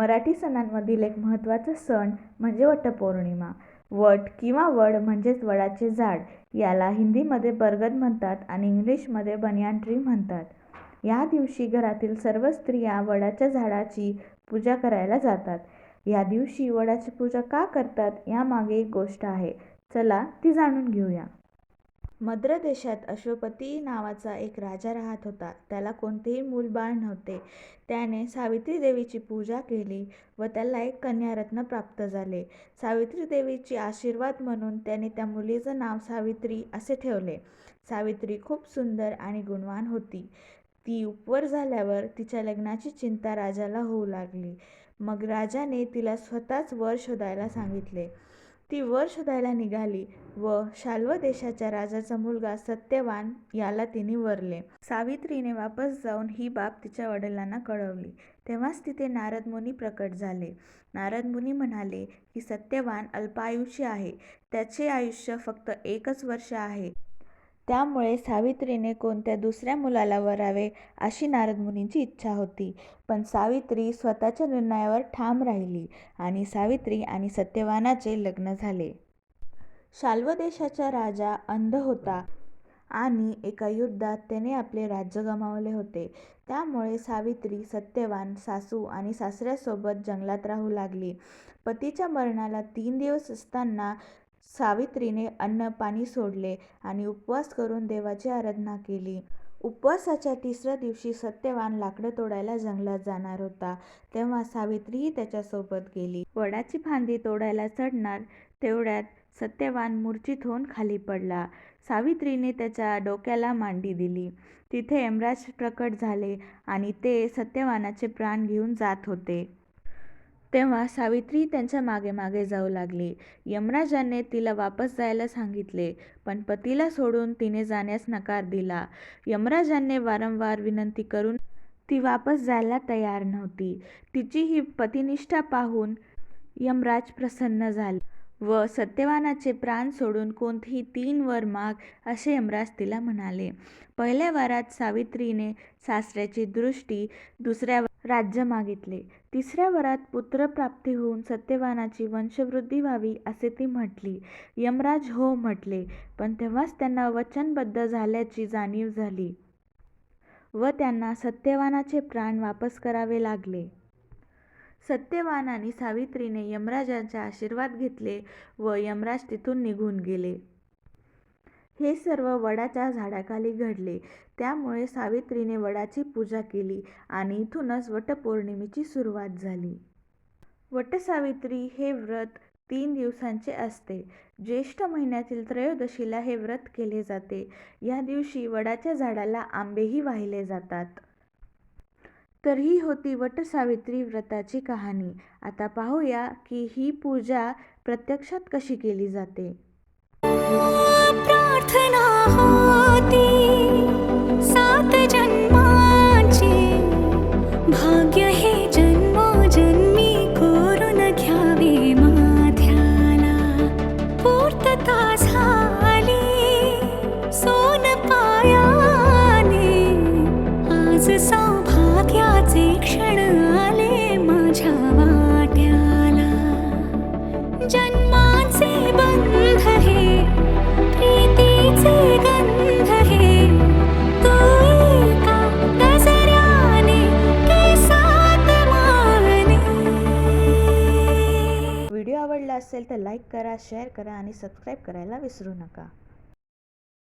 मराठी सणांमधील एक महत्त्वाचा सण म्हणजे वटपौर्णिमा. वट किंवा वड म्हणजेच वडाचे झाड, याला हिंदीमध्ये बरगद म्हणतात आणि इंग्लिशमध्ये बनियान ट्री म्हणतात. या दिवशी घरातील सर्व स्त्रिया वडाच्या झाडाची पूजा करायला जातात. या दिवशी वडाची पूजा का करतात यामागे एक गोष्ट आहे. चला ती जाणून घेऊया. मद्र देशात अश्वपती नावाचा एक राजा राहत होता. त्याला कोणतेही मूलबाळ नव्हते. त्याने सावित्री देवीची पूजा केली व त्याला एक कन्यारत्न प्राप्त झाले. सावित्री देवीची आशीर्वाद म्हणून त्याने त्या मुलीचं नाव सावित्री असे ठेवले. सावित्री खूप सुंदर आणि गुणवान होती. ती उपवर झाल्यावर तिच्या लग्नाची चिंता राजाला होऊ लागली. मग राजाने तिला स्वतःच वर शोधायला सांगितले. ती वर शोधायला निघाली व शाल्व देशाच्या राजाचा मुलगा सत्यवान याला तिने वरले. सावित्रीने वापस जाऊन ही बाब तिच्या वडिलांना कळवली. तेव्हाच तिथे नारद मुनी प्रकट झाले. नारद मुनी म्हणाले की सत्यवान अल्पायुषी आहे. त्याचे आयुष्य फक्त 1 वर्ष आहे. त्यामुळे सावित्रीने कोणत्या दुसऱ्या मुलाला वरावे अशी नारद मुनींची इच्छा होती. पण सावित्री स्वतःच्या निर्णयावर ठाम राहिली आणि सावित्री आणि सत्यवानाचे लग्न झाले. शाल्व देशाचा राजा अंध होता आणि एका युद्धात त्याने आपले राज्य गमावले होते. त्यामुळे सावित्री सत्यवान, सासू आणि सासऱ्यासोबत जंगलात राहू लागली. पतीच्या मरणाला 3 दिवस असताना सावित्रीने अन्न पाणी सोडले आणि उपवास करून देवाची आराधना केली. उपवासाच्या 3ऱ्या दिवशी सत्यवान लाकडं तोडायला जंगलात जाणार होता. तेव्हा सावित्रीही त्याच्यासोबत गेली. वडाची फांदी तोडायला चढणार तेवढ्यात सत्यवान मूर्छित होऊन खाली पडला. सावित्रीने त्याच्या डोक्याला मांडी दिली. तिथे यमराज प्रकट झाले आणि ते सत्यवानाचे प्राण घेऊन जात होते. तेव्हा सावित्री त्यांच्या मागे मागे जाऊ लागली. यमराजाने तिला वापस जायला सांगितले, पण पतीला सोडून तिने जाण्यास नकार दिला. यमराजाने वारंवार विनंती करून ती वापस जायला तयार नव्हती. तिची ही पतिनिष्ठा पाहून यमराज प्रसन्न झाले व सत्यवानाचे प्राण सोडून कोणतीही 3 वर माग असे यमराज तिला म्हणाले. पहिल्या वरात सावित्रीने सासऱ्याची दृष्टी, दुसऱ्या राज्य मागितले. 3ऱ्या वरात पुत्रप्राप्ती होऊन सत्यवानाची वंशवृद्धी व्हावी असे ती म्हटली. यमराज हो म्हटले, पण तेव्हाच त्यांना वचनबद्ध झाल्याची जाणीव झाली व त्यांना सत्यवानाचे प्राण वापस करावे लागले. सत्यवान आणि सावित्रीने यमराजांचा आशीर्वाद घेतले व यमराज तिथून निघून गेले. हे सर्व वडाच्या झाडाखाली घडले. त्यामुळे सावित्रीने वडाची पूजा केली आणि इथूनच वटपौर्णिमेची सुरुवात झाली. वटसावित्री हे व्रत 3 दिवसांचे असते. ज्येष्ठ महिन्यातील त्रयोदशीला हे व्रत केले जाते. या दिवशी वडाच्या झाडाला आंबेही वाहिले जातात. तर ही होती वटसावित्री व्रताची कहाणी. आता पाहूया की ही पूजा प्रत्यक्षात कशी केली जाते. प्रार्थना होती 7 जन्माची, भाग्य हे जन्मोजन्मी करून घ्यावे माथ्याला. पूर्तता झाली सोन पायाने, आज सौभाग्याचे क्षण आले माझ्या वाट्याला. जन्माचे बंध हे प्रीतीचे गंध हे, तू एका नजऱ्याने केसात माने. व्हिडिओ आवडला असेल तर लाईक करा, शेअर करा आणि सबस्क्राईब करायला विसरू नका.